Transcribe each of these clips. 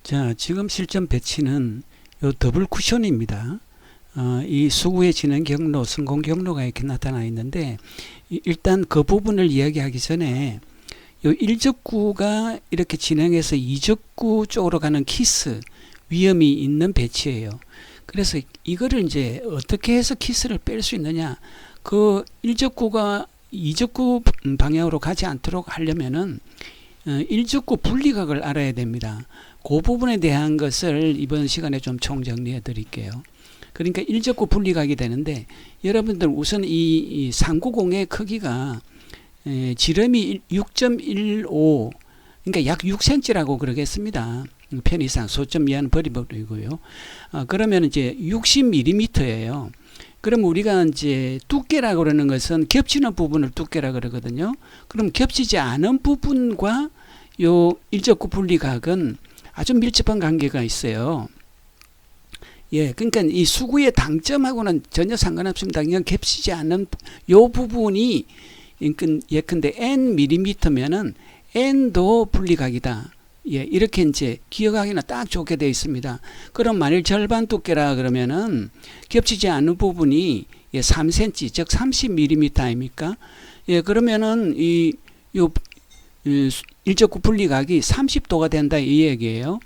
자, 지금 실전 배치는 요 더블 쿠션입니다. 이 수구의 진행 경로, 성공 경로가 이렇게 나타나 있는데, 일단 그 부분을 이야기하기 전에 요 1적구가 이렇게 진행해서 2적구 쪽으로 가는 키스 위험이 있는 배치예요. 그래서 이거를 이제 어떻게 해서 키스를 뺄 수 있느냐, 그 1적구가 2적구 방향으로 가지 않도록 하려면은 1적구 분리각을 알아야 됩니다. 그 부분에 대한 것을 이번 시간에 좀 총정리해 드릴게요. 그러니까 1적구 분리각이 되는데, 여러분들 우선 이 상구공의 크기가 지름이 6.15, 그러니까 약 6cm라고 그러겠습니다. 편의상 소점 이하는 버리고요. 그러면 이제 60mm예요. 그럼 우리가 이제 두께라고 그러는 것은 겹치는 부분을 두께라 그러거든요. 그럼 겹치지 않은 부분과 요 일적구 분리각은 아주 밀접한 관계가 있어요. 예, 그러니까 이 수구의 당점하고는 전혀 상관없습니다. 그냥 겹치지 않는 요 부분이 예컨대 n mm면은 n도 분리각이다. 예, 이렇게 이제 기억하기는 딱 좋게 되어 있습니다. 그럼 만일 절반 두께라 그러면은 겹치지 않는 부분이 3cm, 즉 30mm 아닙니까? 예, 그러면은 요 일적구 분리각이 30도가 된다 이 얘기예요.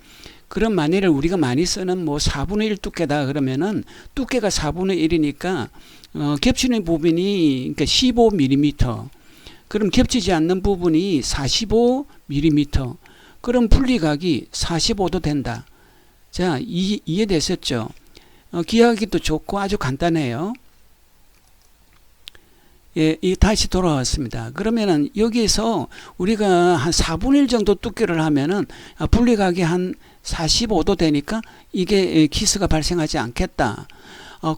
그럼 만일 우리가 많이 쓰는 뭐 4분의 1 두께다 그러면은 두께가 4분의 1이니까 겹치는 부분이 그러니까 15mm. 그럼 겹치지 않는 부분이 45mm. 그럼 분리각이 45도 된다. 자, 이해되셨죠? 기하기도 좋고 아주 간단해요. 예, 다시 돌아왔습니다. 그러면은 여기에서 우리가 한 4분의 1 정도 두께를 하면은 분리각이 한 45도 되니까 이게 키스가 발생하지 않겠다.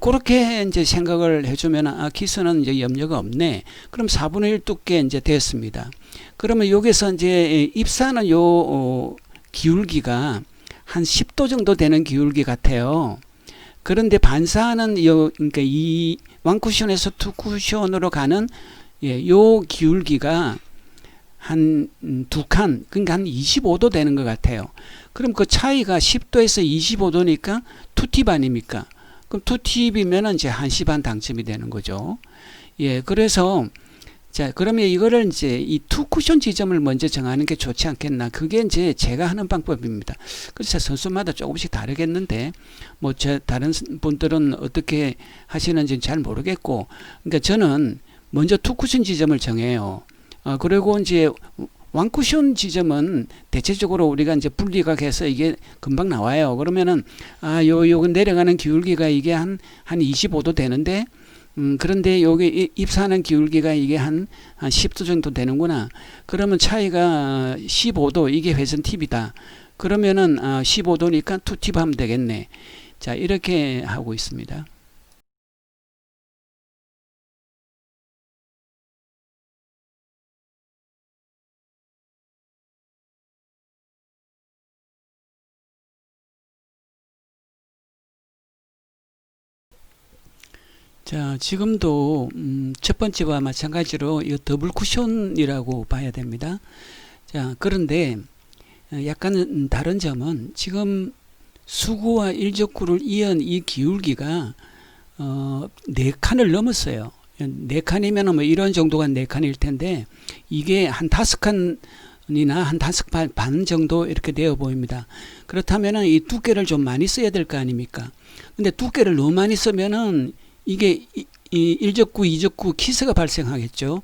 그렇게 이제 생각을 해주면 키스는 이제 염려가 없네. 그럼 4분의 1 두께 이제 됐습니다. 그러면 여기서 이제 입사는 요 기울기가 한 10도 정도 되는 기울기 같아요. 그런데 반사하는 그러니까 이 원쿠션에서 투쿠션으로 가는 요 기울기가 한 두 칸, 그러니까 한 25도 되는 것 같아요. 그럼 그 차이가 10도에서 25도니까 2팁 아닙니까? 그럼 2팁이면은 이제 1시 반 당점이 되는 거죠. 예, 그래서 자, 그러면 이거를 이제 이 투쿠션 지점을 먼저 정하는 게 좋지 않겠나. 그게 이제 제가 하는 방법입니다. 그래서 선수마다 조금씩 다르겠는데, 뭐, 다른 분들은 어떻게 하시는지 잘 모르겠고, 그러니까 저는 먼저 투쿠션 지점을 정해요. 그리고 이제 원쿠션 지점은 대체적으로 우리가 이제 분리각해서 이게 금방 나와요. 그러면은, 요 내려가는 기울기가 이게 한 25도 되는데, 그런데 여기 입사하는 기울기가 이게 한 10도 정도 되는구나. 그러면 차이가 15도, 이게 회전 팁이다. 그러면은 15도니까 2팁 하면 되겠네. 자, 이렇게 하고 있습니다. 자, 지금도 첫 번째와 마찬가지로 이 더블 쿠션이라고 봐야 됩니다. 자, 그런데 약간 다른 점은 지금 수구와 일적구를 이은 이 기울기가 4칸을 넘었어요. 4칸이면 뭐 이런 정도가 4칸일 텐데, 이게 한 5칸이나 한 5반 정도 이렇게 되어 보입니다. 그렇다면은 이 두께를 좀 많이 써야 될 거 아닙니까? 근데 두께를 너무 많이 쓰면은 이게 이 1적구, 2적구 키스가 발생하겠죠.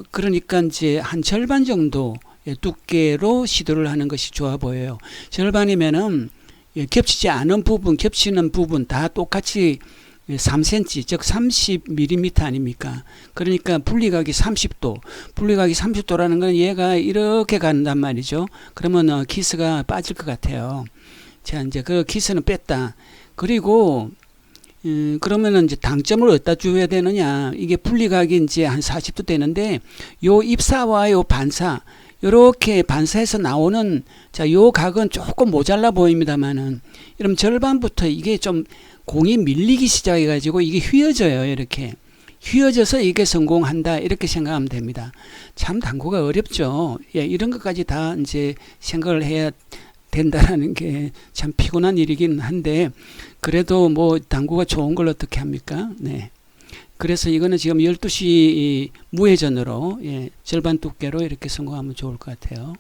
그러니까 이제 한 절반 정도 두께로 시도를 하는 것이 좋아 보여요. 절반이면은 겹치지 않은 부분, 겹치는 부분 다 똑같이 3cm, 즉 30mm 아닙니까? 그러니까 분리각이 30도. 분리각이 30도라는 건 얘가 이렇게 간단 말이죠. 그러면 키스가 빠질 것 같아요. 자, 이제 그 키스는 뺐다. 그리고 그러면은 이제 당점을 어디다 줘야 되느냐. 이게 분리각이 이제 한 40도 되는데, 요 입사와 요 반사, 요렇게 반사해서 나오는, 자, 요 각은 조금 모자라 보입니다만은, 이러면 절반부터 이게 좀 공이 밀리기 시작해가지고 이게 휘어져요. 이렇게. 휘어져서 이게 성공한다. 이렇게 생각하면 됩니다. 참 당구가 어렵죠. 예, 이런 것까지 다 이제 생각을 해야 된다라는 게 참 피곤한 일이긴 한데 그래도 뭐 당구가 좋은 걸 어떻게 합니까? 네. 그래서 이거는 지금 12시 무회전으로 예, 절반 두께로 이렇게 성공하면 좋을 것 같아요.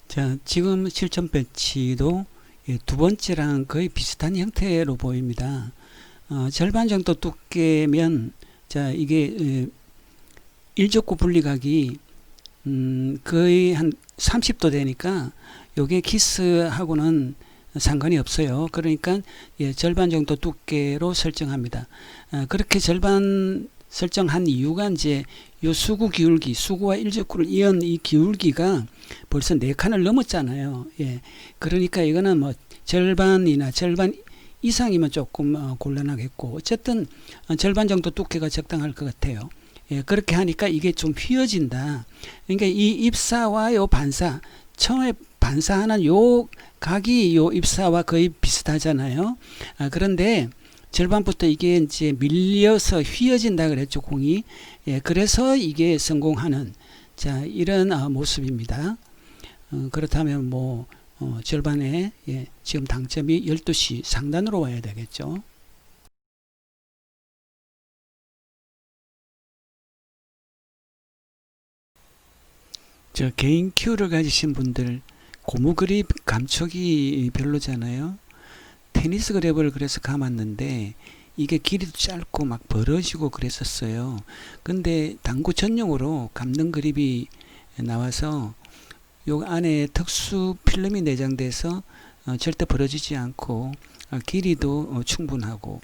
자, 지금 실전 배치도 예, 두 번째랑 거의 비슷한 형태로 보입니다. 절반 정도 두께면 자 이게 일족구 분리각이 거의 한 30도 되니까 요게 키스하고는 상관이 없어요. 그러니까 예, 절반 정도 두께로 설정합니다. 그렇게 절반 설정한 이유가 이제 요 수구 기울기, 수구와 일족구를 이은 이 기울기가 벌써 4칸을 넘었잖아요. 예. 그러니까 이거는 뭐 절반이나 절반 이상이면 조금 곤란하겠고 어쨌든 절반 정도 두께가 적당할 것 같아요. 예, 그렇게 하니까 이게 좀 휘어진다. 그러니까 이 입사와 요 반사, 처음에 반사하는 요 각이 요 입사와 거의 비슷하잖아요. 그런데 절반부터 이게 이제 밀려서 휘어진다 그랬죠, 공이. 예, 그래서 이게 성공하는 자 이런 모습입니다. 그렇다면 뭐 절반에 예, 지금 당점이 12시 상단으로 와야 되겠죠. 저 개인 큐를 가지신 분들 고무 그립 감촉이 별로잖아요. 테니스 그립을 그래서 감았는데 이게 길이도 짧고 막 벌어지고 그랬었어요. 근데 당구 전용으로 감는 그립이 나와서 요 안에 특수 필름이 내장돼서 절대 벌어지지 않고 길이도 충분하고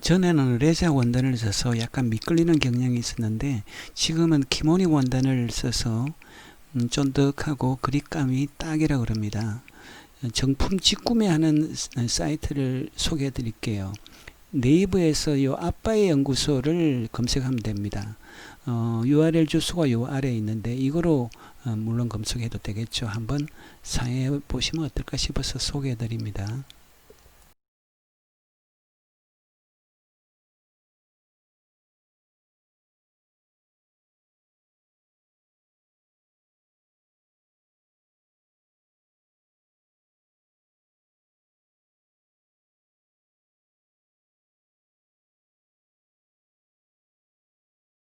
전에는 레자 원단을 써서 약간 미끌리는 경향이 있었는데 지금은 키모니 원단을 써서 쫀득하고 그립감이 딱이라 그럽니다. 정품 직구매하는 사이트를 소개해 드릴게요. 네이버에서 요 아빠의 연구소를 검색하면 됩니다. URL 주소가 요 아래에 있는데 이거로 물론 검색해도 되겠죠. 한번 사용해 보시면 어떨까 싶어서 소개해 드립니다.